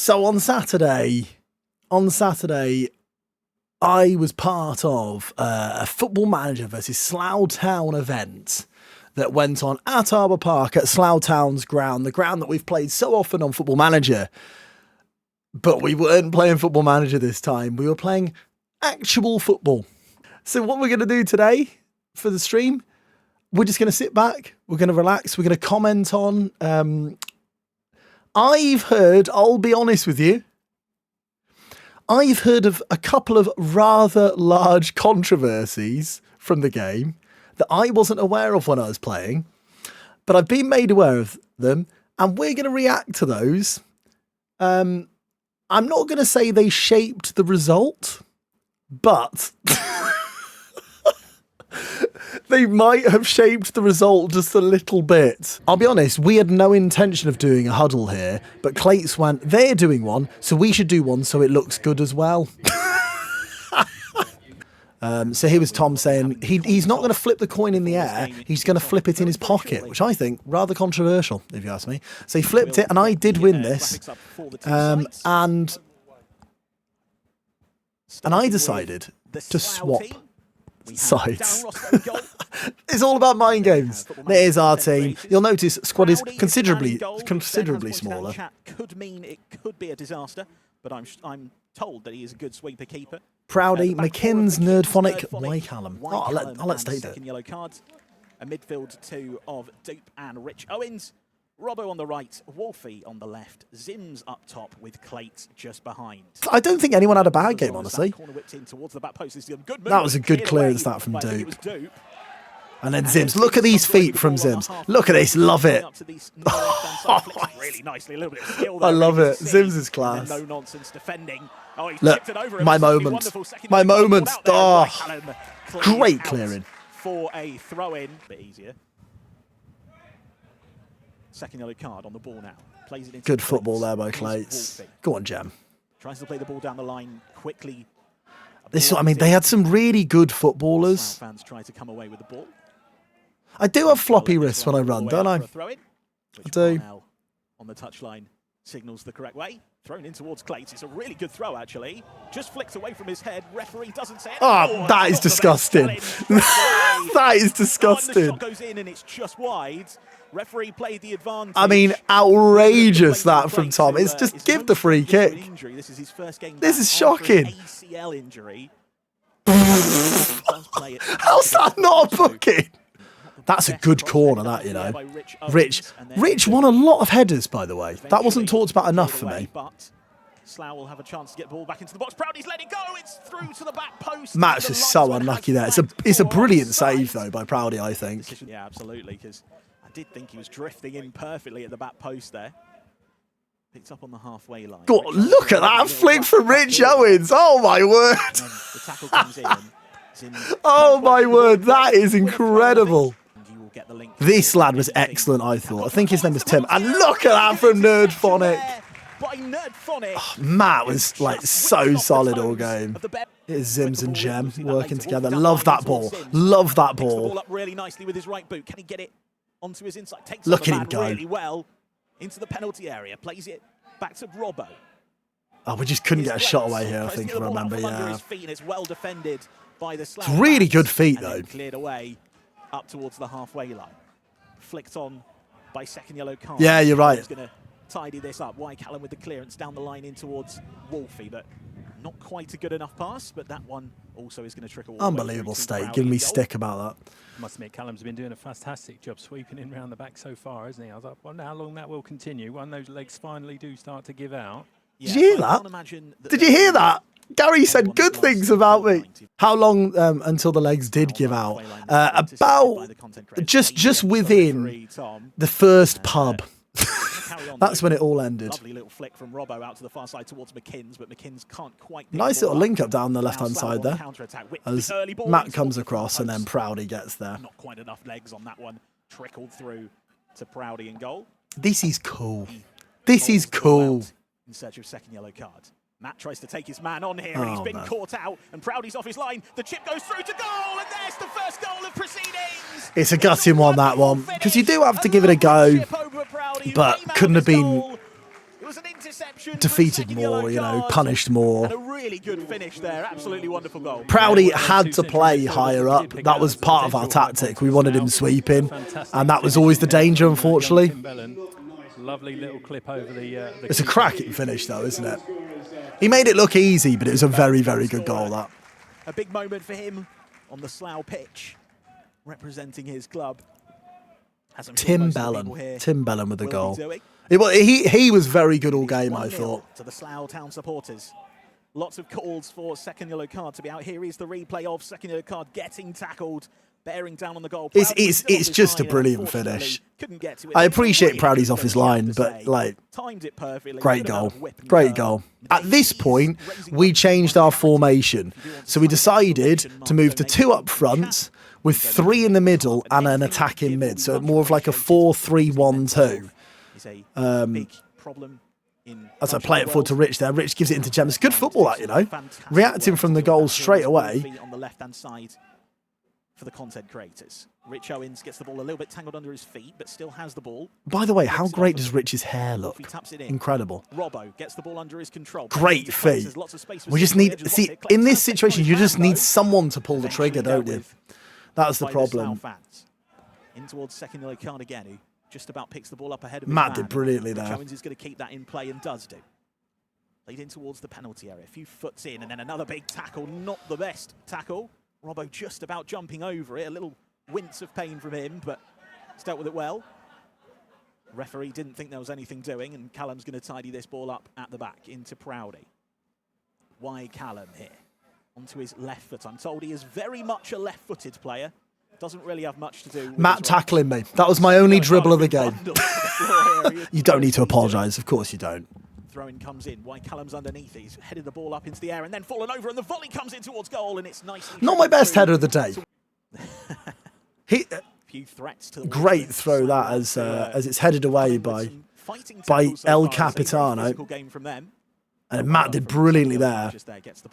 So on Saturday, I was part of a Football Manager versus Slough Town event that went on at Arbour Park at Slough Town's ground, the ground that we've played so often on Football Manager. But we weren't playing Football Manager this time. We were playing actual football. So what we're going to do today for the stream, we're just going to sit back. We're going to relax. We're going to comment on... I've heard, I'll be honest with you, I've heard of a couple of rather large controversies from the game that I wasn't aware of when I was playing, but I've been made aware of them, and we're going to react to those. I'm not going to say they shaped the result, but they might have shaped the result just a little bit. I'll be honest, we had no intention of doing a huddle here, but Clates went, they're doing one, so we should do one so it looks good as well. So here was Tom saying he's not going to flip the coin in the air, he's going to flip it in his pocket, which I think rather controversial, if you ask me. So he flipped it, and I did win this. And I decided to swap sides. It's all about mind games. There's our team. You'll notice squad is considerably smaller. Could mean it could be a disaster, but I'm told that he is a good sweeper keeper. Proudy, McKinns, Nerdphonic, Whycallum. Oh, I'll let stay there. Second yellow cards. A midfield two of Dupe and Rich Owens. Robbo on the right, Wolfie on the left, Zims up top with Clates just behind. I don't think anyone had a bad game, honestly. That was a good clearance, that from Dupe. And then Zims. Look at these feet from Zims. Look at this. Love it. Really nicely, a little bit of skill I love it. Zims is class. No nonsense defending. Look, my moment. My moment. Oh, great clearing. For a throw-in. A bit easier. Second yellow card on the ball now. Plays it into good football there by Clates. Go on, Jam. Tries to play the ball down the line quickly. I mean, they had some really good footballers. Fans try to come away with the ball. I do have floppy wrists when I run, don't I? I do. On the touchline, signals the correct way. Thrown in towards Clates. It's a really good throw, actually. Just flicks away from his head. Referee doesn't say it. Oh, that is disgusting. That is disgusting. The shot goes in and it's just wide. Referee played the advantage. I mean, outrageous that from Tom. It's just give the free kick. This is his first game. This is shocking. ACL injury. How's that not a booking? That's a good corner, that, you know. Rich won a lot of headers, by the way. That wasn't talked about enough for me. But Slough will have a chance to get the ball back into the box. Proudy's letting go. It's through to the back post. Matt's just so unlucky there. It's a brilliant save, though, by Proudy, I think. Yeah, absolutely, because I did think he was drifting in perfectly at the back post there. Picked up on the halfway line. God, look at that flick from Rich Owens. Oh, my word. The tackle comes in. Oh, my word. That is incredible. This lad was excellent, I thought. I think his name was Tim. And look at that from Nerdphonic. Oh, Matt was like so solid all game. Here's Zims and Jem working together. Love that ball. Love that ball. Really nicely with his right boot. Can he get it onto his inside? Look at him go. Really well into the penalty area. Plays it back to Robbo. Oh, we just couldn't get a shot away here, I think, if I remember. Yeah. It's well defended by the It's really good feet, though. Cleared away up towards the halfway line. Flicked on by second yellow card. Yeah, you're right. He's going to tidy this up. Whycallum with the clearance down the line in towards Wolfie, but not quite a good enough pass, but that one also is going to trickle. Unbelievable state. Give me stick about that. I must admit, Callum's been doing a fantastic job sweeping in round the back so far, hasn't he? I was like, wonder how long that will continue when those legs finally do start to give out. Yeah, did you hear that? Did you hear that? Gary said good things about me. How long until the legs did give out? About just within the first pub. That's when it all ended. Lovely little flick from Robbo out to the far side towards McKinns, but McKinns can't quite. Nice little link up down the left-hand side there. As Matt comes across and then Proudy gets there. Not quite enough legs on that one. Trickled through to Proudy in goal. This is cool. This is cool. In search of second yellow card. Matt tries to take his man on here, and he's been caught out, and Proudy's off his line. The chip goes through to goal, and there's the first goal of proceedings. It's a gutting one, that one, because you do have to give it a go, but couldn't have been interception. defeated more, you know, punished more. And a really good finish there. Absolutely wonderful goal. Proudy had to play higher up. That was part of our tactic. We wanted him sweeping, and that was always the danger, unfortunately. Lovely little clip over the It's a cracking finish, though, isn't it? He made it look easy, but it was a very, very good goal, that. A big moment for him on the Slough pitch, representing his club. Tim Bellin with the goal. He was very good all game, I thought. To the Slough Town supporters. Lots of calls for second yellow card to be out. Here is the replay of second yellow card getting tackled, bearing down on the goal. It's just a brilliant finish. I appreciate Proudy's off his line, but like, great goal. Great goal. At this point, we changed our formation. So we decided to move to 2 up front, with 3 in the middle and an attack in mid. So more of like a 4-3-1-2. As I play it forward to Rich there, Rich gives it into Gems. Good football, that, you know. Reacting from the goal straight away. On the left-hand side for the content creators. Rich Owens gets the ball a little bit tangled under his feet, but still has the ball. By the way, how great does Rich's hair look? Incredible. Robbo gets the ball under his control. Great feet. We just need, see, in this situation, you just need someone to pull the trigger, don't you? That's the problem. In towards second yellow card again, who just about picks the ball up ahead of Matt did brilliantly there. Owens is going to keep that in play and does do. Leading towards the penalty area. A few foots in and then another big tackle. Not the best tackle. Robbo just about jumping over it. A little wince of pain from him, but he's dealt with it well. Referee didn't think there was anything doing, and Callum's going to tidy this ball up at the back into Proudy. Whycallum here. Onto his left foot. I'm told he is very much a left-footed player. Doesn't really have much to do with Matt tackling me. That was my only dribble of the game. You don't need to apologise. Of course you don't. Throw-in comes in. Whycallum's underneath. He's headed the ball up into the air and then fallen over, and the volley comes in towards goal, and it's nicely. Not my best header of the day. Few threats to the great throw that as it's headed away by El Capitano. And Matt did brilliantly there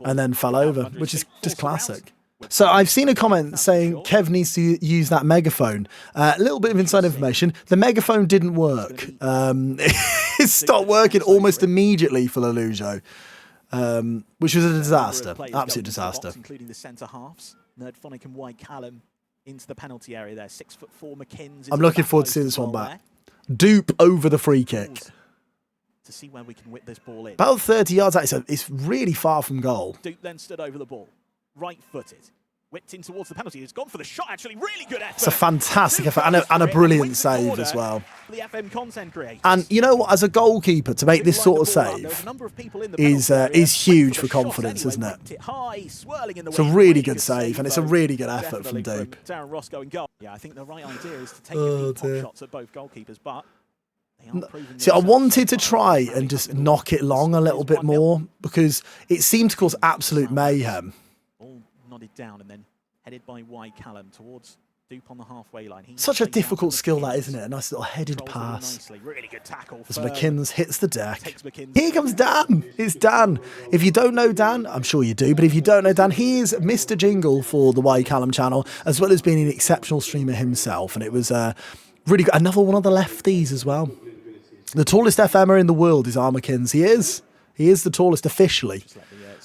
and then fell over, which is just classic. So I've seen a comment saying Kev needs to use that megaphone. A little bit of inside information. The megaphone didn't work. It stopped working almost immediately for Lelujo, which was a disaster. Absolute disaster. Including the centre halves, Nerdphonic and Whycallum into the penalty area there. 6'4" McKinns. I'm looking forward to seeing this one back. Dupe over the free kick. To see where we can whip this ball in. About 30 yards out, so it's really far from goal. Dupe then stood over the ball, right-footed, whipped in towards the penalty. He's gone for the shot, actually, really good effort. It's a fantastic effort and a brilliant save as well. The FM content creators. And you know what, as a goalkeeper, to make this sort of save is huge for confidence, isn't it? It's a really good save, and it's a really good effort from Dupe. Darren Ross going goal. Yeah, I think the right idea is to take a few pot shots at both goalkeepers, but see, I wanted to try and just knock it long a little bit more because it seemed to cause absolute mayhem. All nodded down and then headed by Whycallum towards Dupe on the halfway line. Such a difficult skill that, isn't it? A nice little headed pass. Really good tackle. As McKinns hits the deck. Here comes Dan. It's Dan. If you don't know Dan, I'm sure you do, but if you don't know Dan, he is Mr. Jingle for the Whycallum channel, as well as being an exceptional streamer himself. And it was really good. Another one of the lefties as well. The tallest FMer in the world is McKinns. He is. He is the tallest officially.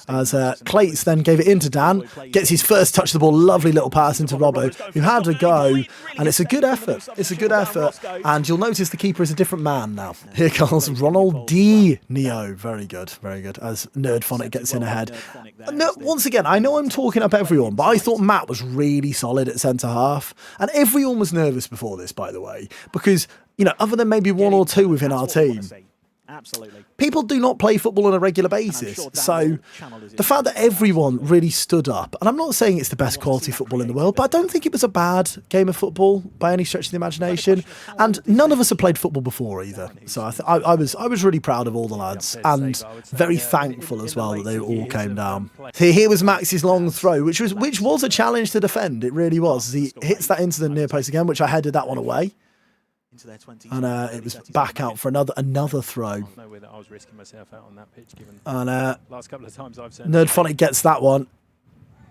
As Clates then gave it into Dan, gets his first touch of the ball, lovely little pass into Robbo, who had a go, and it's a good effort. It's a good effort, and you'll notice the keeper is a different man now. Here comes Ronald D. Neo. Very good, as Nerdphonic gets in ahead. No, once again, I know I'm talking up everyone, but I thought Matt was really solid at centre-half, and everyone was nervous before this, by the way, because, you know, other than maybe one or two within our team, absolutely, people do not play football on a regular basis. So the fact that everyone really stood up, and I'm not saying it's the best quality football in the world, but I don't think it was a bad game of football by any stretch of the imagination. And none of us have played football before either. So I was really proud of all the lads and very thankful as well that they all came down. Here was Max's long throw, which was a challenge to defend. It really was. He hits that into the near post again, which I headed that one away. And it was back out for another throw. I was risking myself out on that pitch, given and last couple of times I've said. Nerdphonic gets that one.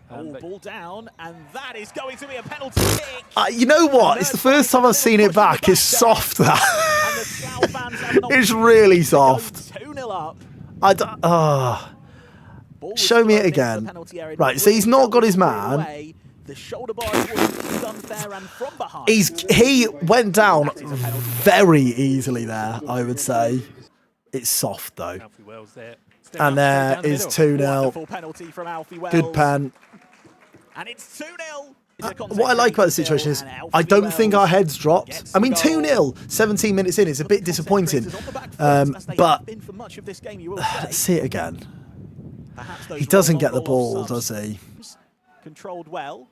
Ball down, and that is going to be a penalty kick. You know what? It's the first time I've seen it back. It's soft, that. And the Slough fans have an It's really soft. 2-0 up. Show me it again. Right, so he's not got his man. The shoulder bar was done there and from behind. He went down very easily there, I would say. It's soft, though. Alfie Wells there. And there is 2-0. Wonderful penalty from Alfie Wells. Good pen. And it's 2-0. What I like about the situation is I don't think our heads dropped. I mean, 2-0, 17 minutes in, it's a bit disappointing. But let's see it again. He doesn't get the ball, does he? Controlled well.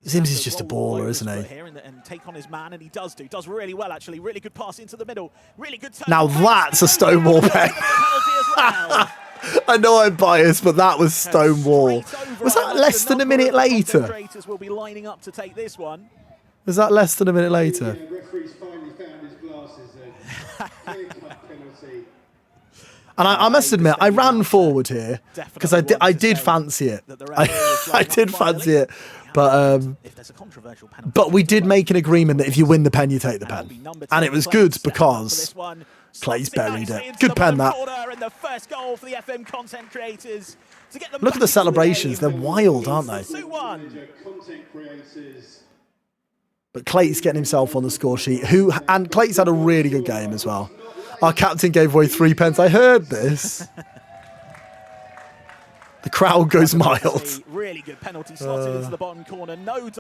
Sims is just a baller, isn't he? And take on his man, and he does really well, actually. Really good pass into the middle. Really good turn. Now that's a Stonewall pen. I know I'm biased, but that was Stonewall. Was that less than a minute later? Will be lining up to take this one. Was that less than a minute later? The referee's finally found his glasses then. Clear-cut penalty. And I must admit, I ran forward here because I did fancy it. I did fancy it. But we did make an agreement that if you win the pen, you take the pen. And it was good because Clay's buried it. Good pen, that. Look at the celebrations. They're wild, aren't they? But Clay's getting himself on the score sheet. And Clay's had a really good game as well. Our captain gave away 3 pens. I heard this. The crowd goes mild. Really good penalty slotted into the bottom corner.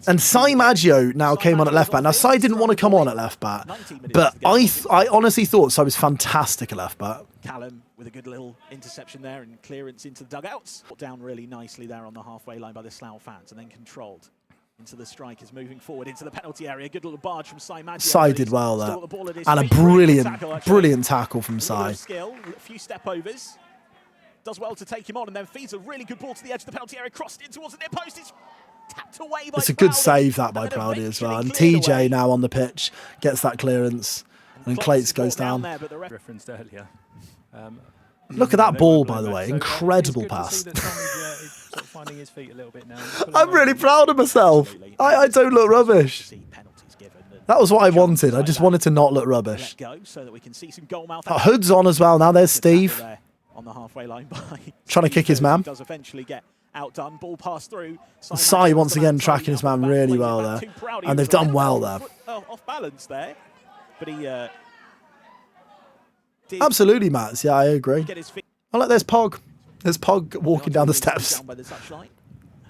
And Sai Maggio now came on at left back. Now Sai didn't want to come on at left back, but I honestly thought Sai was fantastic at left back. Callum with a good little interception there and clearance into the dugouts. Put down really nicely there on the halfway line by the Slough fans, and then controlled into the strikers, moving forward into the penalty area. Good little barge from Sai Maggio. Sai did well there, and a brilliant tackle from Sai. Skill, a few step overs. Does well to take him on, and then feeds a really good ball to the edge of the penalty area, crossed in towards the near post. It's tapped away by It's a good save, that, by Proudy as well. And TJ now on the pitch gets that clearance, and Clates goes down. Referenced earlier. Look at that ball, by the way. Incredible pass. Finding his feet a little bit now. I'm really proud of myself. I don't look rubbish. That was what I wanted. I just wanted to not look rubbish. Hood's on as well. Now there's Steve. On the halfway line by trying to kick his man. Does eventually get outdone. Ball pass through. Sai once again tracking his man really well there, and they've done well there. Off balance there, but he absolutely, Matt. Yeah, I agree. Oh, look, there's Pog. There's Pog walking down the steps.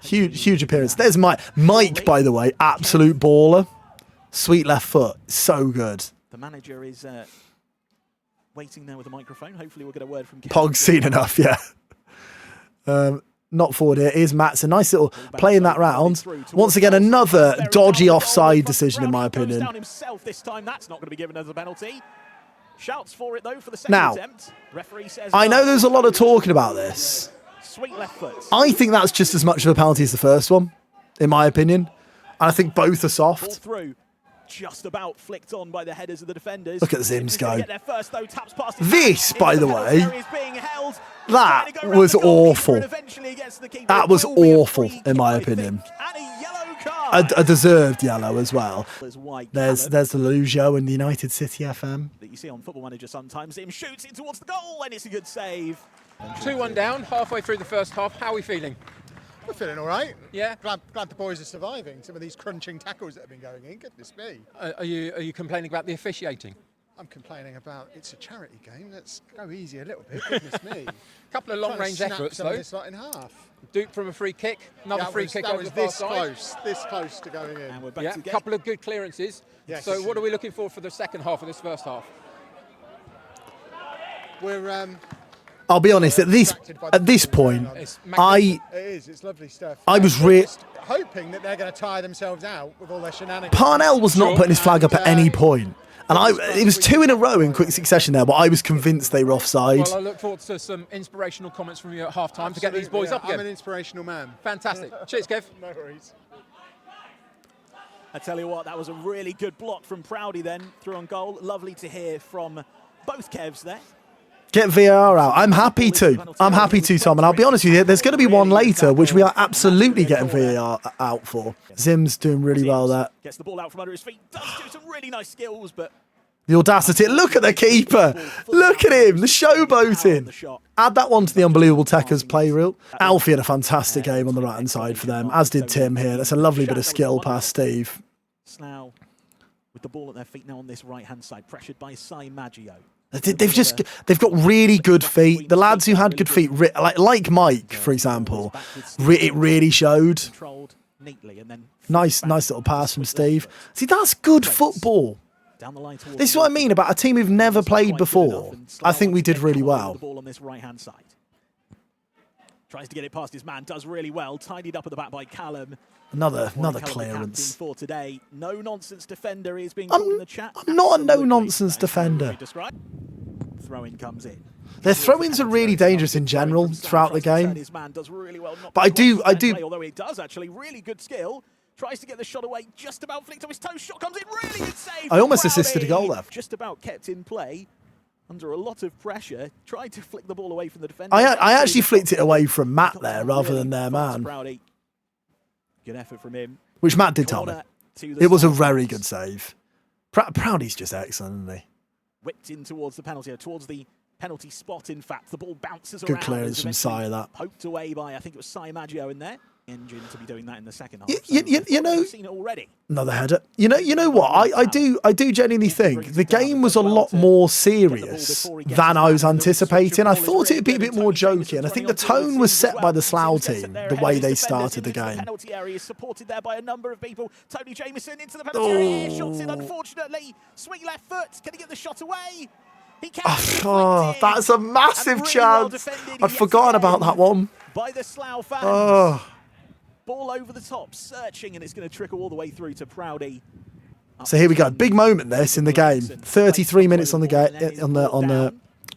Huge appearance. There's Mike, by the way, absolute baller. Sweet left foot, so good. The manager is waiting there with a microphone. Hopefully we'll get a word from Pog's seen enough, yeah. Not forward here. Here's Matt's a nice little play in that round. Once again, another dodgy offside decision, in my opinion. Down himself this time. That's not going to be given as a penalty. Shouts for it though for the second attempt. Referee says I know there's a lot of talking about this. Sweet left foot. I think that's just as much of a penalty as the first one, in my opinion. And I think both are soft. Ball through. Just about flicked on by the headers of the defenders. Look at Zims go. First, though, this, by the way, that was awful. That was awful, in my opinion. A deserved yellow as well. There's the Lugio and the United City FM. That you see on Football Manager sometimes. Him shoots it towards the goal, and it's a good save. 2-1 down, halfway through the first half. How are we feeling? We're feeling all right. Yeah. Glad the boys are surviving some of these crunching tackles that have been going in. Goodness me. Are you complaining about the officiating? I'm complaining about it's a charity game. Let's go easy a little bit. Goodness me. A couple of long-range efforts though. This lot in half. Duke from a free kick. Another free kick over the far side. This close to going in. And we're back yeah. A couple of good clearances. Yes. So what are we looking for the second half of this first half? We're I'll be honest, at this point, it's lovely stuff. I was hoping that they're going to tire themselves out with all their shenanigans. Parnell was not putting his flag up at any point. And it was 2 in a row in quick succession there, but I was convinced they were offside. Well, I look forward to some inspirational comments from you at half-time to get these boys up again. I'm an inspirational man. Fantastic. Cheers, Kev. No worries. I tell you what, that was a really good block from Proudy then, through on goal. Lovely to hear from both Kevs there. Get VAR out. I'm happy to. I'm happy to, Tom. And I'll be honest with you, there's going to be one later, which we are absolutely getting VAR out for. Zim's doing really well there. Gets the ball out from under his feet. Does do some really nice skills, but the audacity. Look at the keeper. Look at him. The showboating. Add that one to the Unbelievable Techers play reel. Alfie had a fantastic game on the right-hand side for them, as did Tim here. That's a lovely bit of skill past Steve. Slough with the ball at their feet now on this right-hand side, pressured by Sai Maggio. They've got really good feet. The lads who had good feet, like Mike, for example, it really showed. Nice little pass from Steve. See, that's good football. This is what I mean about a team who've never played before. I think we did really well. Tries to get it past his man, does really well. Tidied up at the back by Callum. Another clearance. For today, no nonsense defender is being called in the chat. I'm not a no nonsense defender. Throw-in comes in. Their throw-ins are really dangerous in general throughout the game. But I do. Although he does actually really good skill. Tries to get the shot away, just about flicked off his toe. Shot comes in, really good save. I almost assisted a goal there. Just about kept in play. Under a lot of pressure, tried to flick the ball away from the defender. I actually flicked it away from Matt there rather than their man. Good effort from him. Which Matt did tell me. It was a very good save. Proudy's just excellent, isn't he? Whipped in towards the penalty spot, in fact. The ball bounces around. Good clearance from Sai, that. Poked away by, I think it was Sai Maggio in there. Engine to be doing that in the second half. You know, I've seen it already. Another header. You know what? I do genuinely think the game was a lot more serious than I was anticipating. I thought it would be a bit more jokey, and I think the tone was set by the Slough team, the way they started the game. Penalty area supported there by a number of people. Tony Jameson into the penalty area, shots in unfortunately. Swing left foot, can he get the shot away? He can. Oh, that's a massive chance. I'd forgotten about that one. By the Slough fans. Ball over the top, searching, and it's going to trickle all the way through to Proudy. So here we go, big moment this in the game. 33 minutes on the game,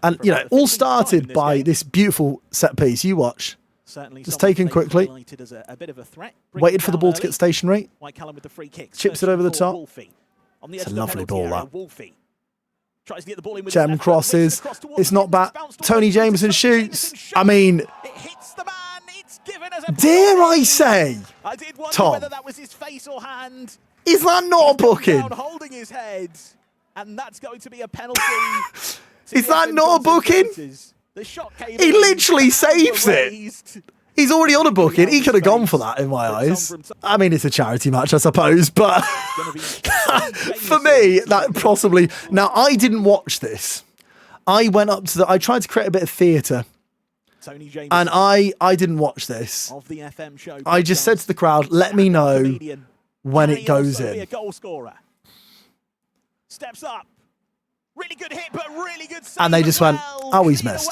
and you know, all started by this beautiful set piece. You watch. Just taken quickly. Waited for the ball to get stationary. Whycallum with the free kick. Chips it over the top. It's a lovely ball, that. Tries to get the ball in with Gem crosses. It's not bad. Tony Jameson shoots. I mean, dare I say, Tom, whether that was his face or hand. Is that not a booking? Holding his head, and that's going to be a penalty. Is that not a booking? The shot came he literally saves it. He's already on a booking. He could have gone for that in my eyes. I mean, it's a charity match, I suppose, but for me, that possibly... Now, I didn't watch this. I went up to I tried to create a bit of theatre. And I didn't watch this. I just said to the crowd, let me know when it goes in. Steps up. Really good hit, but really good save. And they just went, oh, he's missed.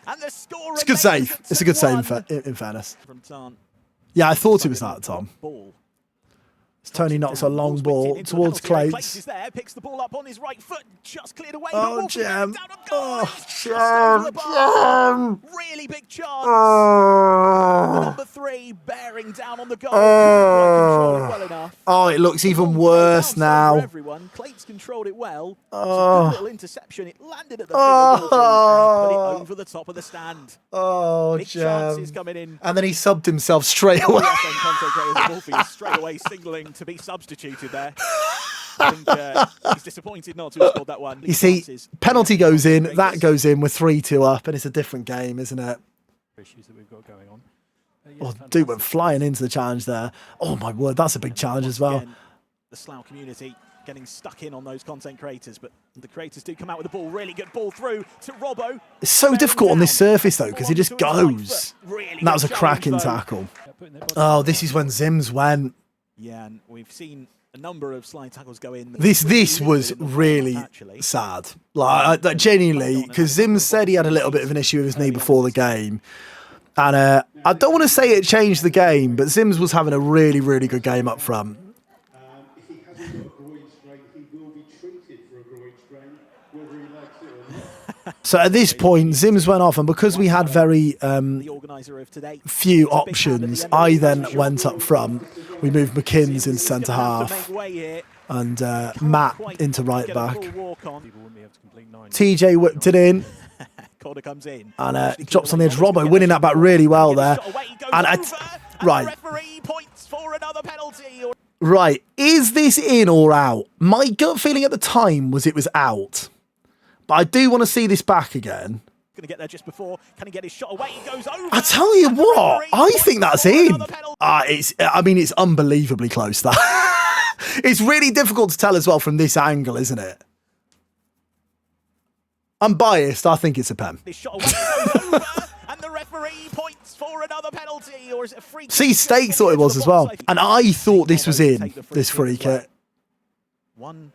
It's a good save. It's a good save, in fairness. Yeah, I thought it was that, Tom. Tony knocks a long ball towards Clates. Picks the ball up on his right foot, just cleared away. Oh, Jam. Oh, Jam. Really big chance. Number 3 bearing down on the goal. Well enough. Oh, it looks even worse now. Everyone. Clates controlled it well. Oh. Good little interception. It landed at the and put it over the top of the stand. Oh, big Jam. chances coming in. And then he subbed himself straight away. Straight away signaling to be substituted there. I think he's disappointed not to have scored that one. You see, penalty goes in, that goes in, we're 3-2 up, and it's a different game, isn't it? Issues that we've got going on. Oh, dude went flying into the challenge there. Oh my word, that's a big challenge as well. Again, the Slough community getting stuck in on those content creators, but the creators do come out with the ball. Really good ball through to Robbo. It's so difficult on this surface though, because he just goes. And that was a cracking tackle. Oh, this is when Zims went. Yeah, and we've seen a number of slide tackles go in. This was really sad. Like genuinely, because Zims said he had a little bit of an issue with his knee before the game. And I don't want to say it changed the game, but Zims was having a really, really good game up front. So at this point, Zims went off, and because we had very few options, I then went up front. We moved McKinns into centre half and Matt into right back. TJ whipped it in. corner comes in. And drops on the edge. Robbo winning that back really well there. And right. The referee points for another penalty. Right. Is this in or out? My gut feeling at the time was it was out. But I do want to see this back again. Going to get there just before. Can he get his shot away? He goes over. I tell you what, I think that's in. It's unbelievably close, that. It's really difficult to tell as well from this angle, isn't it? I'm biased. I think it's a pen. His shot away goes over, and the referee points for another penalty. Or is it a free kick? See, Stake thought it was as well. And I thought this was in, this free kick. One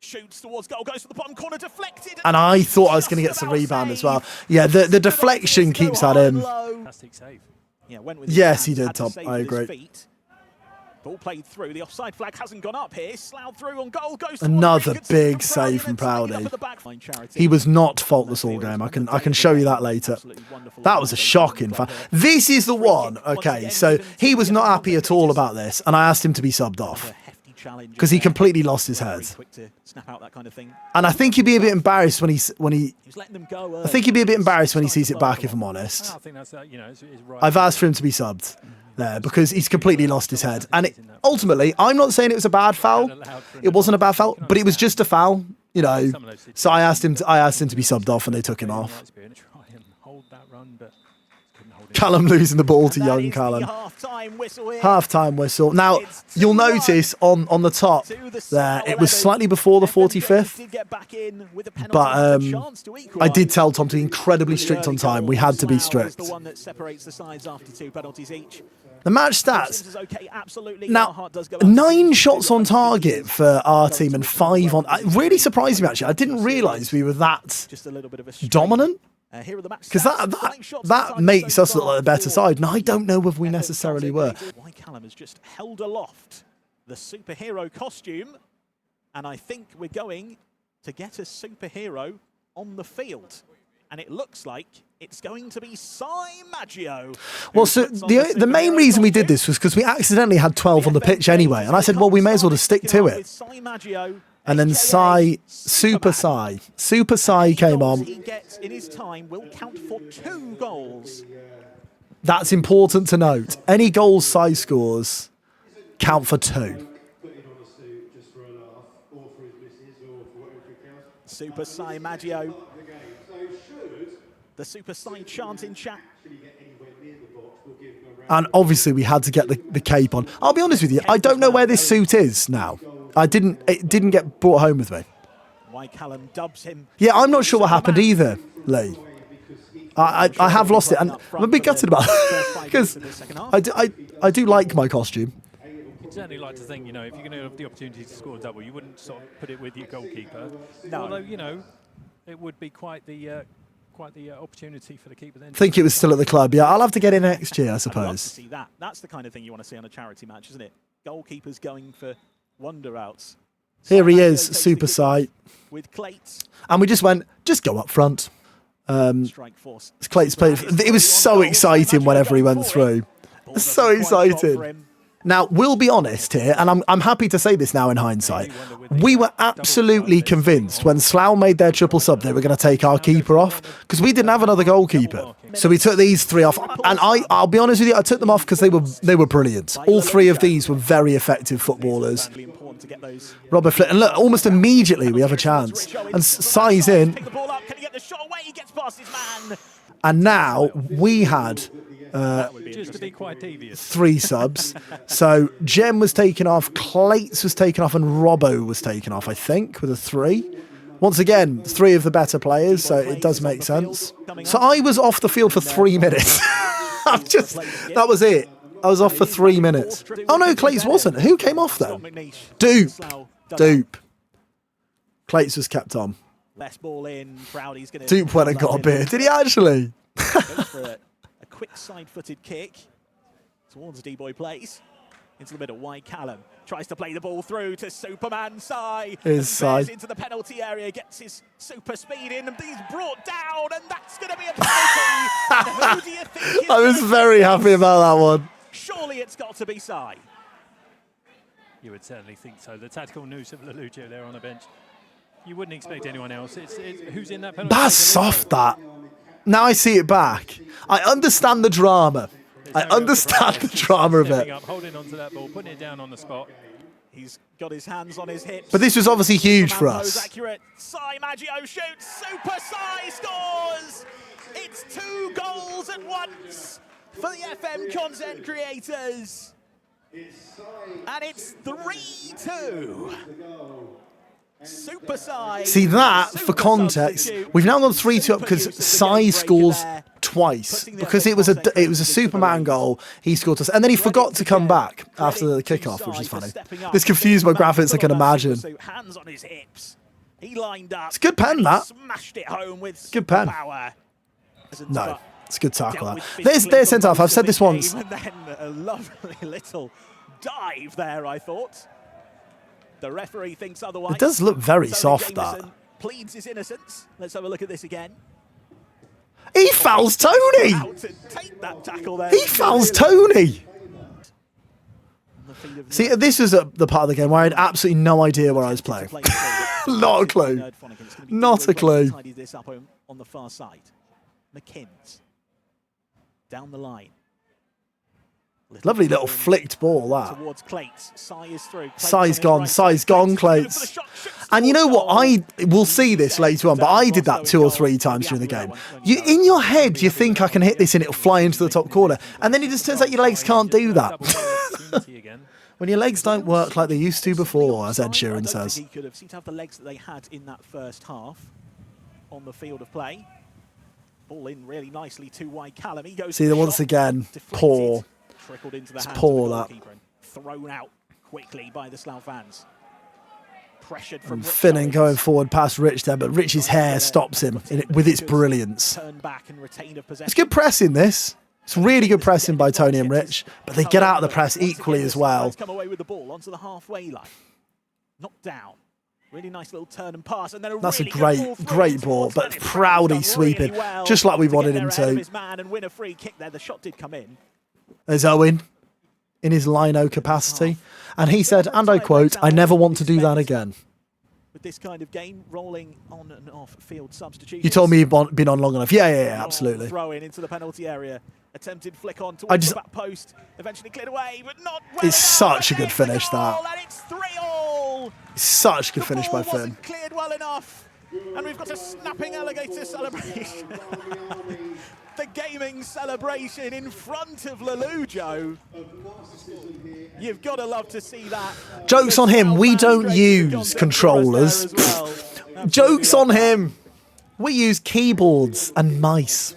shoots towards goal, goes to the bottom corner, deflected. And I thought I was going to get some rebound as well. Yeah, the deflection keeps that in. Fantastic save. Yeah, went with yes, he did, Tom. I agree. Feet. Ball played through. The offside flag hasn't gone up here. Slough through on goal. Goes another big save from Proudy. He was not faultless all game. I can show you that later. That was a shocking foul. This is the one. Okay, so he was not happy at all about this, and I asked him to be subbed off because he completely lost his head. And I think he'd be a bit embarrassed when he. I think he'd be a bit embarrassed when he sees it back. If I'm honest, I think that's right. I've asked for him to be subbed there because he's completely lost his head. And ultimately, I'm not saying it was a bad foul. It wasn't a bad foul, but it was just a foul, you know. So I asked him to be subbed off, and they took him off. Callum losing the ball to young Callum. Half-time whistle. Now, you'll notice on the top there, it was slightly before the 45th. But I did tell Tom to be incredibly strict on time. We had to be strict. The match stats. Now, 9 shots on target for our team and 5 on... It really surprised me, actually. I didn't realise we were that dominant. Because that makes us look like a better side, and I don't know whether we necessarily were. Whycallum has just held aloft the superhero costume, and I think we're going to get a superhero on the field. And it looks like it's going to be Sai Maggio. Well, so the main reason we did this was because we accidentally had 12 on the pitch anyway, and I said, well, we may as well just stick to it. And then Super Sai came on. He gets in his time will count for 2 goals. That's important to note. Any goals Sai scores count for 2. Super Sai Maggio. The Super Sai chant in chat. And obviously we had to get the cape on. I'll be honest with you, I don't know where this suit is now. It didn't get brought home with me. Whycallum dubs him. Yeah, I'm not sure what happened either, Lee. I have lost it, and I'm a bit gutted about it because I do like my costume. You'd certainly like to think, if you're going to have the opportunity to score a double, you wouldn't sort of put it with your goalkeeper. No. Although, it would be quite the opportunity for the keeper then. I think it was still at the club. Yeah, I'll have to get in next year, I suppose. I'd love to see that. That's the kind of thing you want to see on a charity match, isn't it? Goalkeepers going for wonder outs. Here he is, Super Sai. With Clates. And we just went, just go up front. Strike force. Clates played. It was so exciting whenever he went through. So exciting. Now, we'll be honest here, and I'm happy to say this now in hindsight. We were absolutely convinced when Slough made their triple sub they were going to take our keeper off because we didn't have another goalkeeper. So we took these 3 off, and I'll be honest with you, I took them off because they were brilliant. All 3 of these were very effective footballers. Robert Flint, and look, almost immediately we have a chance. And Sai's in. And now we had... just to be quite devious. 3 subs. So Jem was taken off, Clates was taken off, and Robbo was taken off, I think, with a 3. Once again, 3 of the better players, so it does make sense. So I was off the field for 3 minutes. That was it. I was off for 3 minutes. Oh no, Clates wasn't. Who came off then? Dupe. Clates was kept on. Dupe went and got a beer. Did he actually? A quick side-footed kick towards D-Boy plays into the middle. Whycallum tries to play the ball through to Superman Sai. Into the penalty area, gets his super speed in, and he's brought down, and that's going to be a penalty. Who do you think? I was very happy about that one. Surely it's got to be Sai. You would certainly think so. The tactical noose of Leluccio there on the bench. You wouldn't expect anyone else. It's who's in that penalty. That's soft, that. Now I see it back. I understand the drama. I understand the drama of it. Up, holding onto that ball, putting it down on the spot. He's got his hands on his hips. But this was obviously huge for us. Accurate. Sai Maggio shoots. Super Sai scores. It's 2 goals at once for the FM content creators. And it's 3-2. Super Sai. See that, for context, we've now gone 3-2 up because Sai scores twice. Because it was a Superman goal, he scored twice. And then he forgot to come back after the kickoff, which is funny. This confused my graphics, I can imagine. Hands on his hips. He lined up. It's a good pen, that. Smashed it home with good pen. power. No, it's a good tackle. They're sent off. I've said this once. And then a lovely little dive there, I thought. The referee thinks otherwise. It does look very Tony soft, Jameson that. Pleads his innocence. Let's have a look at this again. He fouls Tony! Out to take that tackle there. He fouls Tony! See, this was the part of the game where I had absolutely no idea where I was playing. Not a clue. Not a clue. Tidy this up on the far side. McKinns. Down the line. Lovely little flicked ball, that. Towards Clates. Sai is through. Sai's gone, Clates. And you know what? I will see this later on, but I did that 2 or 3 times during the game. In your head, you think I can hit this and it'll fly into the top corner. And then it just turns out your legs can't do that. When your legs don't work like they used to before, as Ed Sheeran says. He could have seemed to have the legs that they had in that first half on the field of play. Ball in really nicely to Whycallum. He goes. See, once again, poor. Trickled into the it's hands poor, of the that. goalkeeper and thrown out quickly by the Slough fans. Pressured from Finnan going forward past Rich there, but Rich's hair stops him with its brilliance. Turn back and retain a possession. It's good pressing, this. It's really good pressing by Tony and Rich, but they get out of the press equally as well. Come away with the ball onto the halfway line. Knocked down. Really nice little turn and pass, and then That's really a great ball, but Proudy sweeping, just like we wanted him to. His man and win a free kick there. The shot did come in. There's Owen in his lino capacity, and he said, and I quote, "I never want to do that again." With this kind of game, rolling on and off field substitutions. You told me you've been on long enough. Yeah, absolutely. Throw in into the penalty area. Attempted flick on towards the back post. Eventually cleared away, but not well. It's such a good finish, that. And it's 3-all. Such a good finish by Finn. Cleared well enough. And we've got a snapping alligator celebration. The gaming celebration in front of Lelujo. You've got to love to see that. Joke's on him. We don't use controllers. Joke's on him. We use keyboards and mice.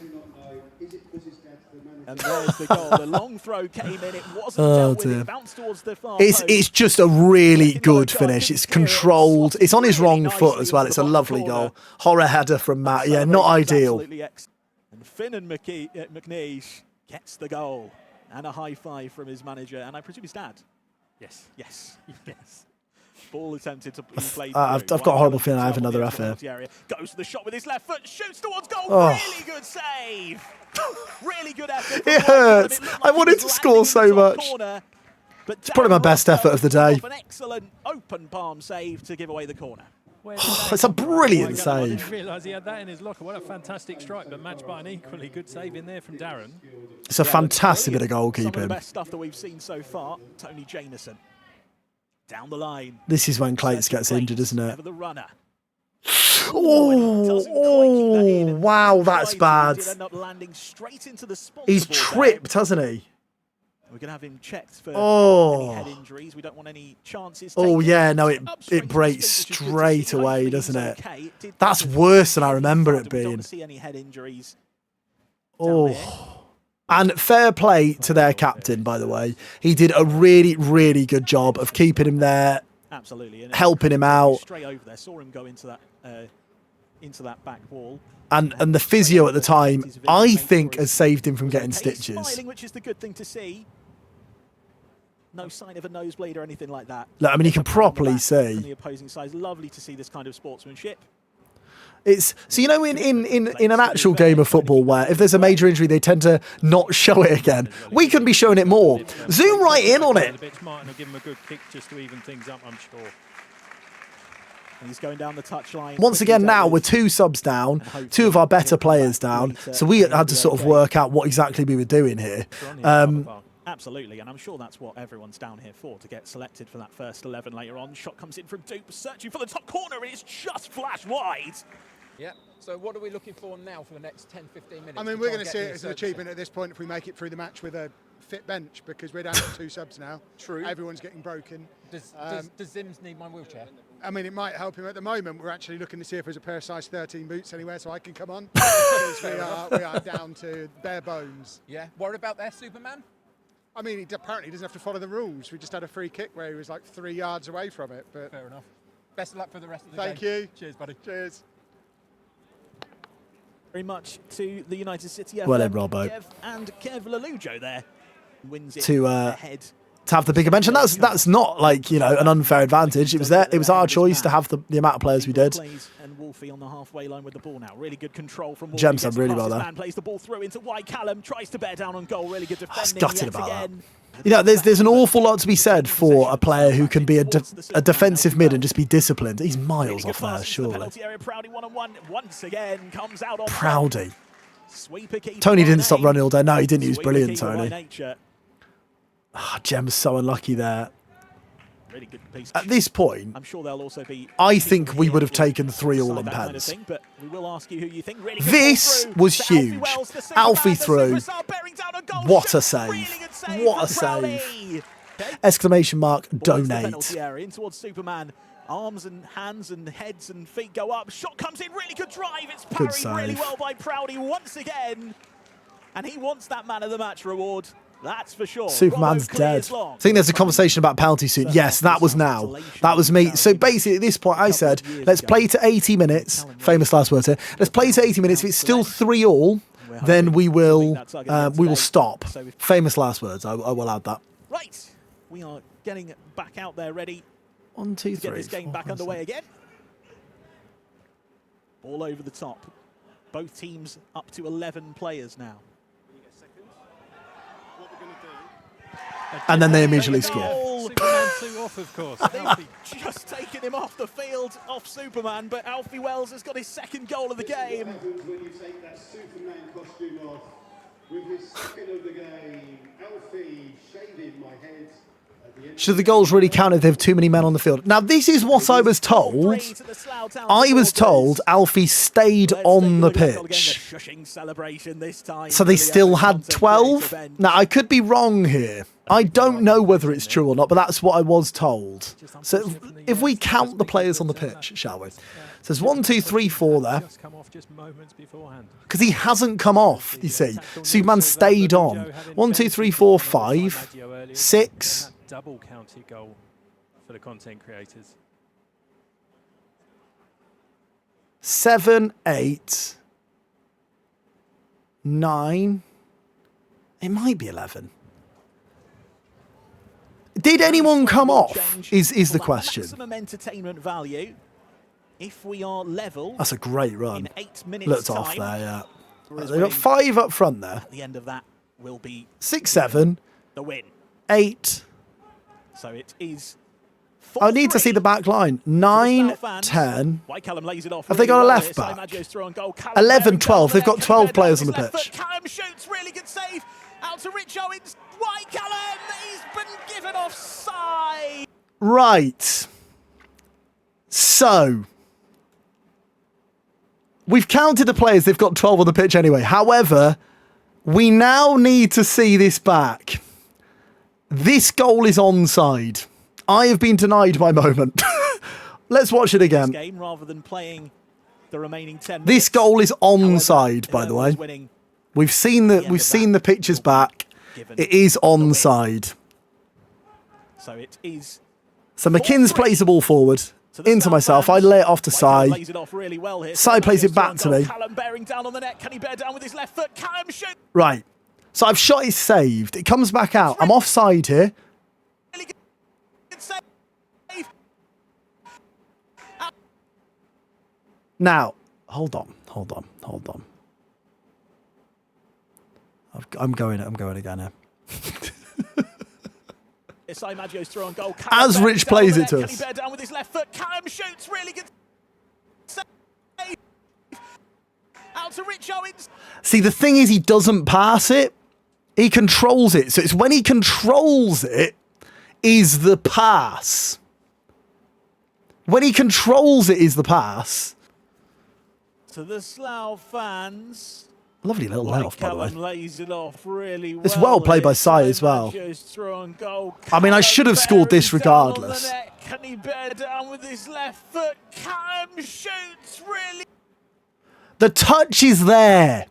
And there's the goal. The long throw came in. It wasn't dealt with. It bounced towards the far post. It's just a really good finish. It's controlled. It's on his wrong foot as well. It's a lovely goal. Horror header from Matt. Yeah, not ideal. And Finn and McNeish gets the goal. And a high five from his manager. And I presume his dad. Yes. Yes. Yes. Ball attempted to be played. I've got a horrible feeling I have another F here. Goes to the shot with his left foot, shoots towards goal. Oh. Really good save. Really good effort. It hurts. I wanted to score so much. It's probably my best effort of the day. An excellent open palm save to give away the corner. It's a brilliant save. I didn't realise he had that in his locker. What a fantastic strike, but matched by an equally good save in there from Darren. It's a fantastic bit of goalkeeping. Some of the best stuff that we've seen so far. Tony Jameson. Down the line. This is when Clates gets injured, isn't it? The runner. Oh, wow, that's bad. He's tripped, hasn't he? We're going to have him checked for any head injuries. We don't want any chances. Oh, yeah, no, it breaks straight away, doesn't it? That's worse than I remember it being. See any head injuries. Oh. And fair play to their captain, by the way. He did a really, really good job of keeping him there, absolutely, helping him out. Straight over there, saw him go into that back wall. And the physio at the time, I think, has saved him from getting stitches. Smiling, which is the good thing to see. No sign of a nosebleed or anything like that. Look, I mean, you can properly see. From the opposing side, lovely to see this kind of sportsmanship. It's so, you know, in an actual game of football where if there's a major injury they tend to not show it again, we can be showing it more. Zoom right in on it. Martin will give him a good kick just to even things up, I'm sure. He's going down the touchline. Once again, now we're 2 subs down, 2 of our better players down. So we had to sort of work out what exactly we were doing here. Absolutely, and I'm sure that's what everyone's down here for, to get selected for that first 11 later on. Shot comes in from Dupe, searching for the top corner, and it's just flashed wide. Yeah. So what are we looking for now for the next 10, 15 minutes? I mean, we're going to see it as an achievement at this point if we make it through the match with a fit bench, because we're down to 2 subs now. True. Everyone's getting broken. Does Zims need my wheelchair? I mean, it might help him at the moment. We're actually looking to see if there's a pair of size 13 boots anywhere so I can come on. Because we are down to bare bones. Yeah. Worried about their Superman? I mean, he apparently doesn't have to follow the rules. We just had a free kick where he was like 3 yards away from it. But fair enough. Best of luck for the rest of the Thank game. you. Cheers, buddy. Cheers. Very much to the United City Well then, Robbo. and Kev Lelujo there wins it To, ahead. To have the bigger bench, and that's not like, you know, an unfair advantage. It was our choice to have the amount of players we did. And Wolfie on the halfway line with the ball now. Really good control from Wolfie. Gems done really well there. Man plays the ball through into Whycallum, tries to bear down on goal. Really good defending. Gutted about that. You know, there's an awful lot to be said for a player who can be a defensive mid and just be disciplined. He's miles off there, surely. Proudy one-on-one once again comes out on Proudy. Tony didn't stop running all day. No, he didn't. He was brilliant, Tony. Gem's so unlucky there. Really good piece. At this point, I'm sure they'll also be. I think we would have taken 3 all on pens. But we will ask you who you think. Really This was huge. Alfie through. What a save. What a save. Exclamation mark, donate. In towards Superman. Arms and hands and heads and feet go up. Shot comes in. Really good drive. It's parried really well by Proudy once again. And he wants that man of the match reward. That's for sure. Superman's dead. I think there's a conversation about penalty soon. Yes, that was now. That was me. So basically, at this point, I said, let's play to 80 minutes. Famous last words here. Let's play to 80 minutes. If it's still 3-all, then we will stop. Famous last words. I will add that. Right. We are getting back out there ready. 1, 2, 3. Get this game back underway again. All over the top. Both teams up to 11 players now. And then they immediately score. Superman 2 off, of course. They've just taken him off the field, off Superman, but Alfie Wells has got his 2nd goal of the game. When you take that Superman costume off with his 2nd of the game, Alfie shaving my head. Should the goals really count if they have too many men on the field? Now, this is what I was told. I was told Alfie stayed on the pitch. So they still had 12? Now, I could be wrong here. I don't know whether it's true or not, but that's what I was told. So if we count the players on the pitch, shall we? So there's 1, 2, 3, 4 there. Because he hasn't come off, you see. Superman stayed on. 1, 2, 3, 4, 5, 6. Double county goal for the content creators. 7, 8, 9. It might be 11. Did anyone come off? Is the question. Maximum entertainment value. If we are level. That's a great run. In 8 minutes Looked time, off there, yeah. They've got 5 up front there. At the end of that will be 6, 7, the win. 8. So it is. I need to see the back line. 9, 10. Have they got a left back? 11, 12. They've got 12 players on the pitch. Callum shoots, really good save. Out to Rich Owens. Whycallum, he's been given offside. Right. So, we've counted the players. They've got 12 on the pitch anyway. However, we now need to see this back. This goal is onside. I have been denied my moment. Let's watch it again. Game rather than playing the remaining 10 this goal is onside, by the way. We've seen the pictures back. It is onside. So it is. So McKinn's plays the ball forward into myself. I lay it off to Sai. Sai plays it back to me. Callum bearing down on the net. Can he bear down with his left foot? Callum shoot. Right. So I've shot is saved. It comes back out. I'm offside here. Now, hold on. I'm going again here. Maggio's throw on goal. As Rich plays it to Can us. he bear down with his left foot? Callum shoots, really good save. Out to Rich Owens. See, the thing is, he doesn't pass it. He controls it. So it's when he controls it is the pass. When he controls it is the pass. To the Slough fans. Lovely little layoff, by the Whycallum way. lays it off really well. It's well played by here. Sai as well. Maggio's throw on goal. I mean, I should have scored this Callum bearing down on the regardless. net. Can he bear down with his left foot? Callum shoots really. The touch is there.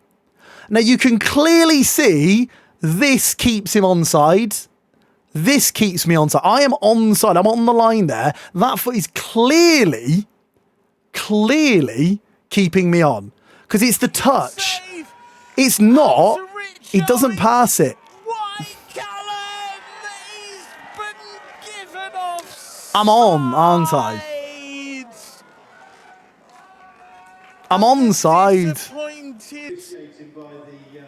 Now, you can clearly see this keeps him onside. This keeps me onside. I am onside. I'm on the line there. That foot is clearly keeping me on. Because it's the touch. Save. It's not. To Rich He doesn't Owens. pass it. Whycallum, he's been given offside. I'm on, aren't I? I'm onside. Disappointed. Initiated by the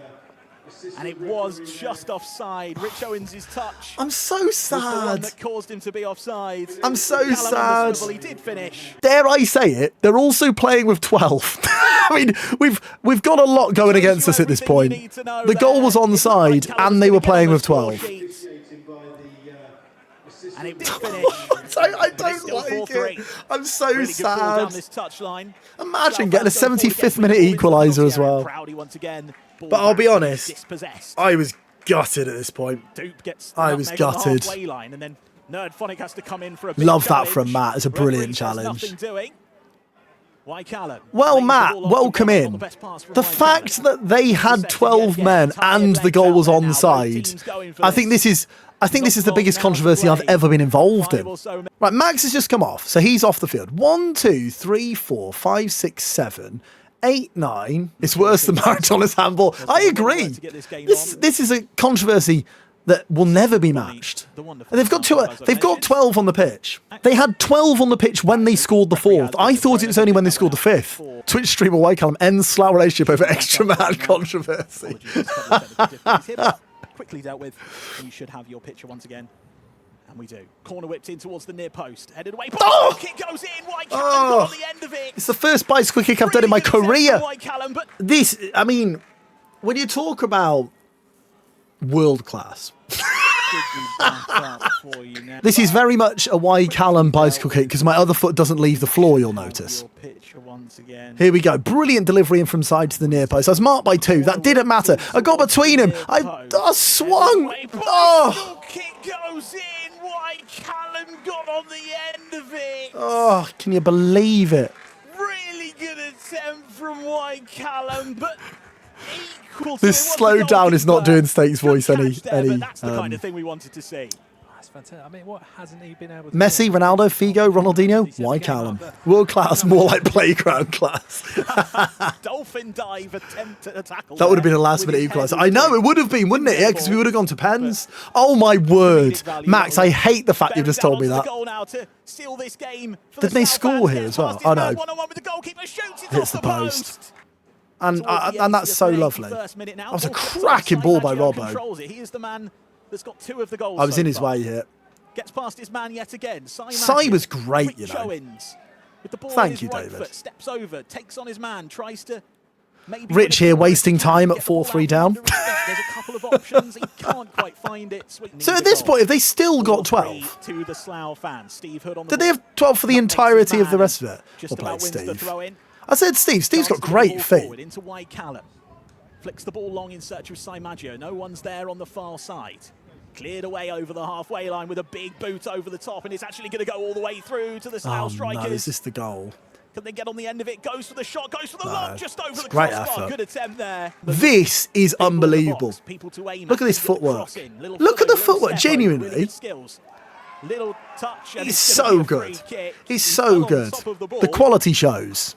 assistant And it was referee just there. offside. Rich Owens' touch I'm so was the one sad. that caused him to be offside. I'm so Callum on the sad. swivel, he did finish. Dare I say it? They're also playing with 12. I mean, we've got a lot going against us at this Everything you point. need to know The goal there. was It looked like onside, Callum and they was were gonna playing get on with the score 12. sheet. Initiated by the assistant And it did referee. finish. I But it's don't still like 4-3. it. I'm so Really good ball down sad. this touchline. Imagine Slough getting a fans going forward 75th again, minute bring the ball into the equaliser as penalty area. well. Proudy once again. Ball But I'll be back, honest, dispossessed. I was gutted at this point. Dupe gets the I was nutmeg on the gutted. halfway line, and then Nerdphonic has to come in for a big Love that challenge. from Matt. It's a brilliant Referee says challenge. nothing doing. Whycallum Well, lays the Matt, ball off welcome again. Not in. the best pass from The Whycallum. fact that they had Set 12 again, men tired and the legs goal out was there now. Both onside, teams going for I think this is the Not biggest long now to controversy I've play. ever been involved 5 in. or so Right, Max has just come off, so he's off the field. 1, 2, 3, 4, 5, 6, 7, 8, 9. It's worse than Maratona's handball. I agree. This is a controversy that will never be matched. They've got 12 on the pitch. They had 12 on the pitch when they scored the 4th. I thought it was only when they scored the 5th. Twitch streamer Whycallum ends Slough relationship over extra man controversy. Quickly dealt with. You should have your picture once again. And we do. Corner whipped in towards the near post. Headed away. Oh! Kick goes in. Whycallum Oh! got on the end of it. It's the first bicycle kick I've done in my Really good career. attempt from Whycallum, but This, I mean, when you talk about world class, should be back up for you now. this is very much a Whycallum bicycle kick because my other foot doesn't leave the floor, you'll notice. Your picture once again. Here we go. Brilliant delivery in from side to the near post. I was marked by 2. That didn't matter. I got between him. I swung. Oh, Kick goes in. Whycallum got on the end of it. oh, can you believe it? Really good attempt from Whycallum, but equal. This to it. slow What's the down is not goalkeeper? doing State's Good voice any. catch there, but that's the kind of thing we wanted to see. That's fantastic. I mean, what hasn't he been able to Messi, do? Ronaldo, Figo, Ronaldinho, Whycallum. World class, more like playground class. Dolphin dive attempt at a tackle. That would have been a there last with minute his equaliser. head I know, into it would have been, wouldn't it? Yeah, because we would have gone to pens. Oh my word. Max, I hate the fact you've just told me that. Did they score here as well? Oh no. Hits the post. And that's so lovely. That was a cracking ball by Robbo. He is the man that's got 2 of the goals. I was so in his far. way here. Gets past his man yet again. Sai was great, you know. Owens, with the ball Thank on his you, right David. foot, steps over, takes on his man, tries to maybe Rich win it here forward, wasting time at get the ball 4-3 out down. from under him. There's a couple of options. He can't quite find it. Sweet So needs at this a point, goal. if they still got 4-3 12, to the Slough fans. Steve Hood on the did they ball. have 12 for the Nutmegs his entirety of the man rest of and it? Just Or about played wins the Steve? throw in. I said Steve. Steve's got Tries to get the great ball feet. forward into Whycallum. Flicks the ball long in search of Sai Maggio. No one's there on the far side. Cleared away over the halfway line with a big boot over the top, and it's actually going to go all the way through to the Slough Oh strikers. no, is this the goal? Can they get on the end of it? Goes for the shot, goes for the lob, just over the great crossbar. effort. Good attempt there. This is Big ball in the unbelievable. box, people to aim Look at this with the footwork. crossing. Little Look at the little footwork, step over, genuinely. really good skills. Little touch. And He's it's gonna so be a good. free kick. He's He's so well on good. top of the ball. The quality shows.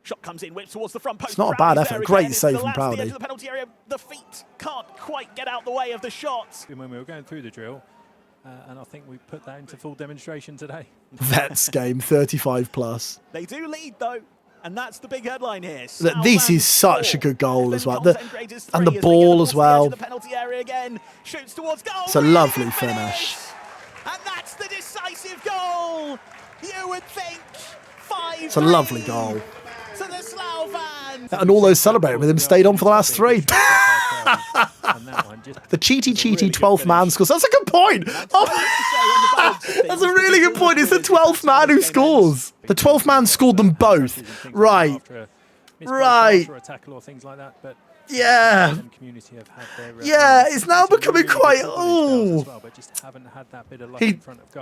Shot comes in, whips towards the front post. It's not a bad Proudy's effort. there Great again. It's save the from lads at the Proudy. edge of the penalty area. The feet can't quite get out the way of the shot. When we were going through the drill, and I think we put that into full demonstration today. Vets game 35 plus. They do lead though. And that's the big headline here. Look, this is such a good goal as well. And the and ball as well. The penalty area again, shoots towards goal. It's a lovely finish. And that's the decisive goal. You would think 5-3. It's a lovely goal. To the Slough fans. And all those celebrating with him stayed on for the last 3. The cheaty 12th man scores. That's a good point. Oh, that's a really good point. It's the 12th man who scores. The 12th man scored them both. Right. Right. Yeah. Yeah, it's now becoming quite. Oh.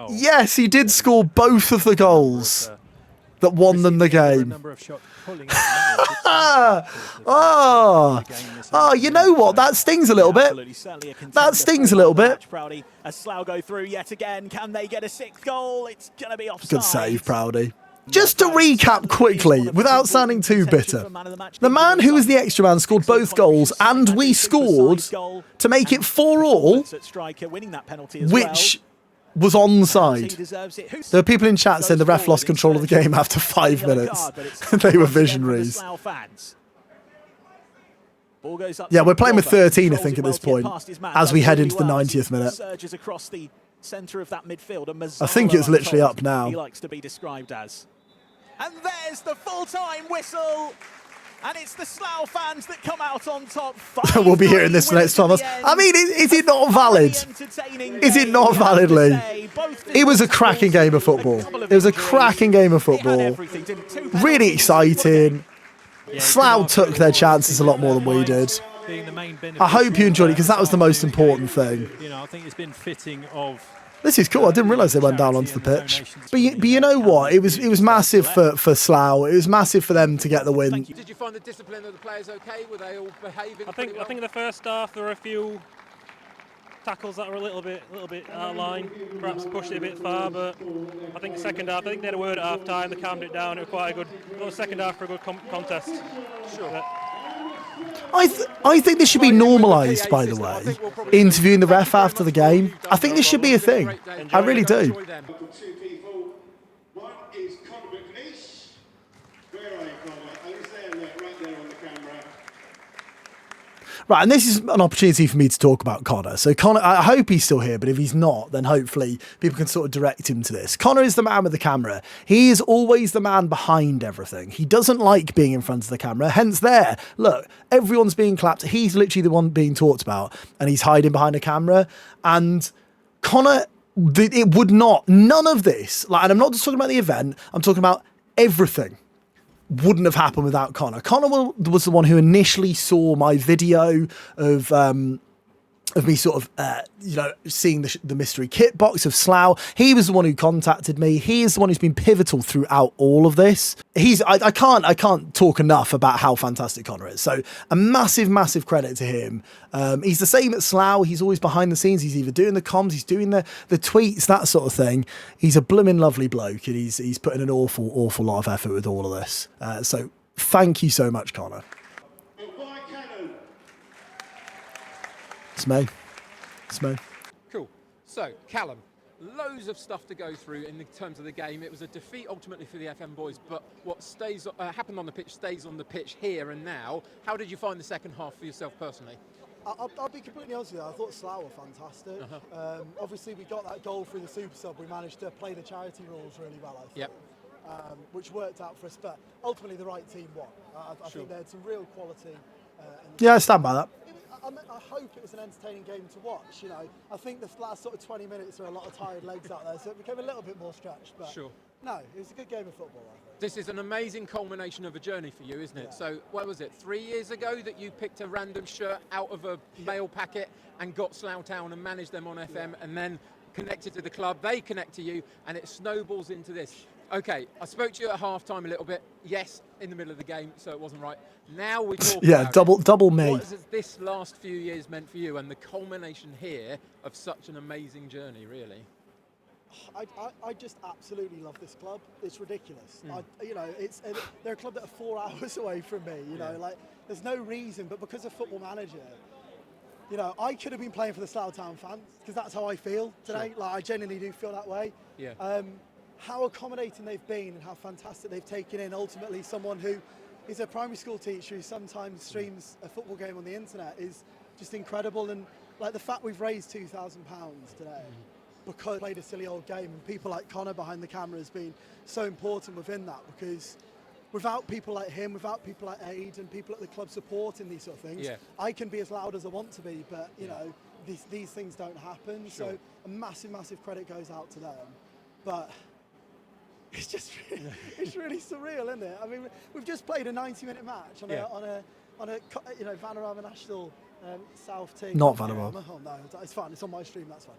Yes, he did score both of the goals that won them the game. Oh, you know what? That stings a little bit. That stings a little bit. As Slough go through yet again, can they get a 6th goal? It's going to be offside. Good save, Proudy. Just to recap quickly, without sounding too bitter, the man who was the extra man scored both goals, and we scored to make it 4-4, which was onside. There were people in chat saying the ref lost control of the game after 5 minutes. They were visionaries. Yeah, we're playing with 13, I think, at this point, as we head into the 90th minute. I think it's literally up now. He likes to be described as. And there's the full-time whistle. And it's the Slough fans that come out on top. We'll be hearing this next time. I mean, is it not valid? Is it not validly? It was a cracking game of football. It was a cracking game of football. Really exciting. Slough took their chances a lot more than we did. I hope you enjoyed it, because that was the most important thing. I think it's been fitting of. This is cool. I didn't realise they went down onto the pitch. But you know what? It was massive for Slough. It was massive for them to get the win. Did you find the discipline of the players okay? Were they all behaving? I think in the first half there were a few tackles that were a little bit out of line, perhaps pushed it a bit far. But I think the second half, I think they had a word at half time. They calmed it down. It was quite a good second half for a good contest. Sure. But I think this should be normalised, by the way, interviewing the ref after the game. I think this should be a thing. I really do. Two people. One is Conor McNeish. Where are you, Conor? Oh, he's there, look, right there on the camera. Right, and this is an opportunity for me to talk about Connor. So Connor, I hope he's still here, but if he's not, then hopefully people can sort of direct him to this. Connor is the man with the camera. He is always the man behind everything. He doesn't like being in front of the camera, hence there. Look, everyone's being clapped. He's literally the one being talked about, and he's hiding behind a camera. And Connor, it would not, none of this, like, and I'm not just talking about the event, I'm talking about everything. Wouldn't have happened without Connor. Connor was the one who initially saw my video of me sort of, seeing the mystery kit box of Slough. He was the one who contacted me. He is the one who's been pivotal throughout all of this. I can't talk enough about how fantastic Connor is. So a massive, massive credit to him. He's the same at Slough. He's always behind the scenes. He's either doing the comms, he's doing the tweets, that sort of thing. He's a blooming lovely bloke, and he's putting an awful, awful lot of effort with all of this. So thank you so much, Connor. Whycallum. It's me. It's me. Cool. So, Callum, loads of stuff to go through in terms of the game. It was a defeat ultimately for the FM boys, but what happened on the pitch stays on the pitch here and now. How did you find the second half for yourself personally? I'll be completely honest with you, I thought Slough were fantastic. Obviously, we got that goal through the super sub. We managed to play the charity rules really well, I think. Yep. Which worked out for us, but ultimately the right team won. I think they had some real quality. Yeah, I stand by that. I hope it was an entertaining game to watch. You know, I think the last sort of 20 minutes are a lot of tired legs out there, so it became a little bit more stretched. But no, it was a good game of football, I think. This is an amazing culmination of a journey for you, isn't it? Yeah. So, what was it, 3 years ago that you picked a random shirt out of a mail packet and got Slough Town and managed them on FM, and then connected to the club, they connect to you, and it snowballs into this. Okay, I spoke to you at half-time a little bit. Yes, in the middle of the game, so it wasn't right. Now we talk about double me. What has this last few years meant for you, and the culmination here of such an amazing journey, really? I just absolutely love this club. It's ridiculous. They're a club that are 4 hours away from me. You know, like there's no reason, but because of Football Manager, you know, I could have been playing for the Slough Town fans because that's how I feel today. Like I genuinely do feel that way. Yeah. how accommodating they've been and how fantastic they've taken in ultimately someone who is a primary school teacher who sometimes streams a football game on the internet is just incredible. And like the fact we've raised £2,000 today because we played a silly old game, and people like Connor behind the camera has been so important within that, because without people like him, without people like Aid and people at the club supporting these sort of things, I can be as loud as I want to be, but you know, these things don't happen. Sure. So a massive credit goes out to them. But it's just it's really surreal, isn't it? I mean, we've just played a 90-minute match on a you know, Vanarama National South team. Not Vanarama. Oh no, it's fine. It's on my stream. That's fine.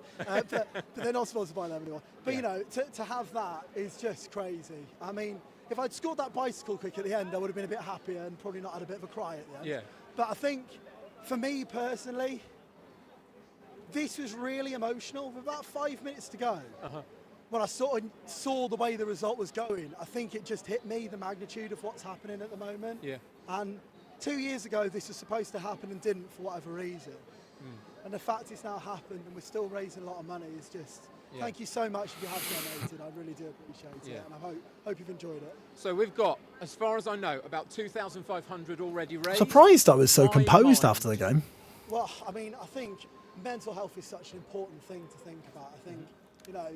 But they're not sponsored by them anymore. But you know, to have that is just crazy. I mean, if I'd scored that bicycle kick at the end, I would have been a bit happier and probably not had a bit of a cry at the end. Yeah. But I think, for me personally, this was really emotional. With about 5 minutes to go, when I sort of saw the way the result was going, I think it just hit me, the magnitude of what's happening at the moment. Yeah. And 2 years ago, this was supposed to happen and didn't for whatever reason. And the fact it's now happened and we're still raising a lot of money is just... Thank you so much if you have donated. I really do appreciate it, and I hope you've enjoyed it. So we've got, as far as I know, about 2,500 already raised. Surprised I was so composed after the game. Well, I mean, I think mental health is such an important thing to think about. I think, you know,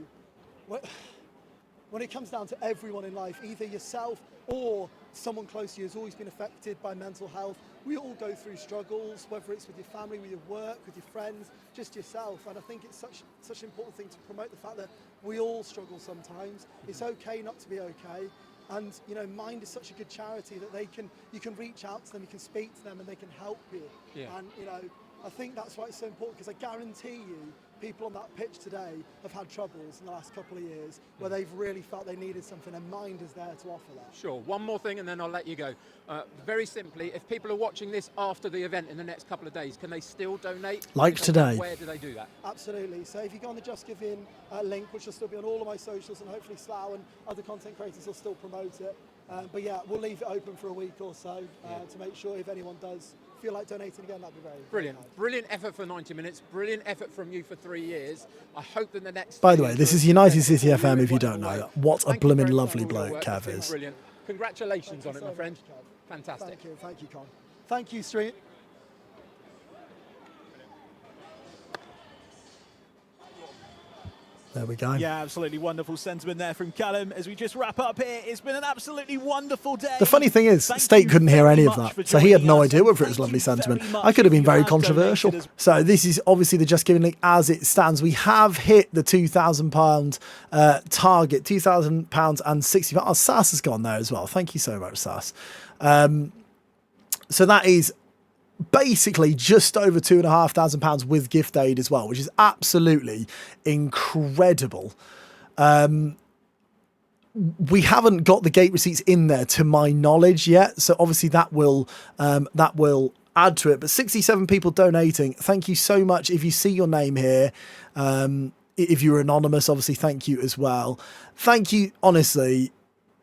when it comes down to everyone in life, either yourself or someone close to you has always been affected by mental health. We all go through struggles, whether it's with your family, with your work, with your friends, just yourself. And I think it's such an important thing to promote the fact that we all struggle sometimes. It's okay not to be okay. And, you know, Mind is such a good charity that you can reach out to them, you can speak to them, and they can help you. And, you know, I think that's why it's so important, because I guarantee you people on that pitch today have had troubles in the last couple of years where they've really felt they needed something, and Mind is there to offer that. Sure. One more thing and then I'll let you go. Very simply, if people are watching this after the event in the next couple of days, can they still donate? Like today. Where do they do that? Absolutely. So if you go on the Just Give In link, which will still be on all of my socials, and hopefully Slough and other content creators will still promote it. But yeah, we'll leave it open for a week or so to make sure if anyone does feel like donating again, that'd be very brilliant. Brilliant effort for 90 minutes. Brilliant effort from you for 3 years. I hope that the next... By the way, this is United City FM, if you don't know. What a blooming lovely bloke Cav is. Brilliant. Congratulations on it, my friend. Fantastic. Thank you, Con. Thank you, Street. There we go. Yeah, absolutely wonderful sentiment there from Callum. As we just wrap up here, it's been an absolutely wonderful day. The funny thing is, State couldn't hear any of that, so he had no idea whether it was lovely sentiment. I could have been very controversial. So this is obviously the Just Giving link as it stands. We have hit the £2,000 target, £2,000 and £60. Oh, Sass has gone there as well. Thank you so much, Sass. So that is basically just over £2,500 with gift aid as well, which is absolutely incredible. We haven't got the gate receipts in there to my knowledge yet, so obviously that will add to it. But 67 people donating. Thank you so much. If you see your name here, if you're anonymous, obviously thank you as well. Thank you, honestly,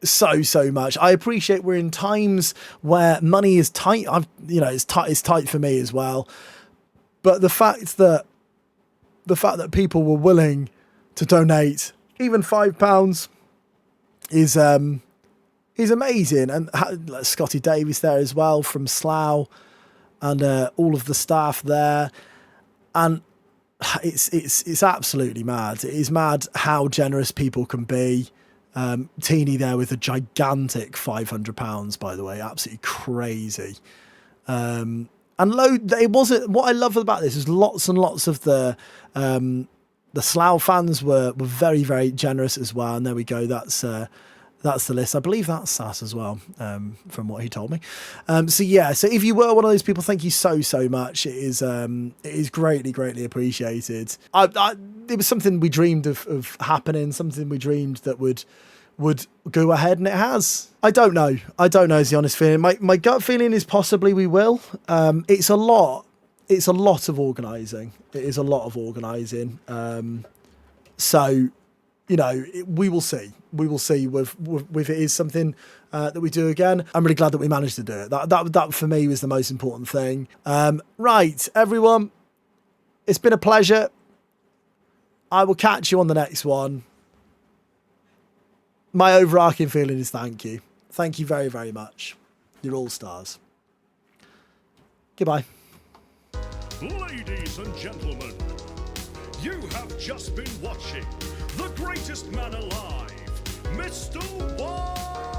so much. I appreciate we're in times where money is tight. It's tight for me as well. But the fact that people were willing to donate even £5 is amazing. And Scotty Davies there as well from Slough, and all of the staff there, and it's absolutely mad. It is mad how generous people can be. Teeny there with a gigantic £500, by the way, absolutely crazy. And it wasn't. What I love about this is lots and lots of the Slough fans were very, very generous as well. And there we go. That's the list. I believe that's Sass as well, from what he told me. So if you were one of those people, thank you so much. It is greatly appreciated. It was something we dreamed of happening, something we dreamed that would go ahead, and it has. I don't know is the honest feeling. My gut feeling is possibly we will. It's a lot of organising. It is a lot of organising. So, you know, we will see. We will see if it is something that we do again. I'm really glad that we managed to do it. That for me was the most important thing. Right, everyone, it's been a pleasure. I will catch you on the next one. My overarching feeling is thank you. Thank you very, very much. You're all stars. Goodbye. Ladies and gentlemen, you have just been watching the greatest man alive, Mr. Whycallum.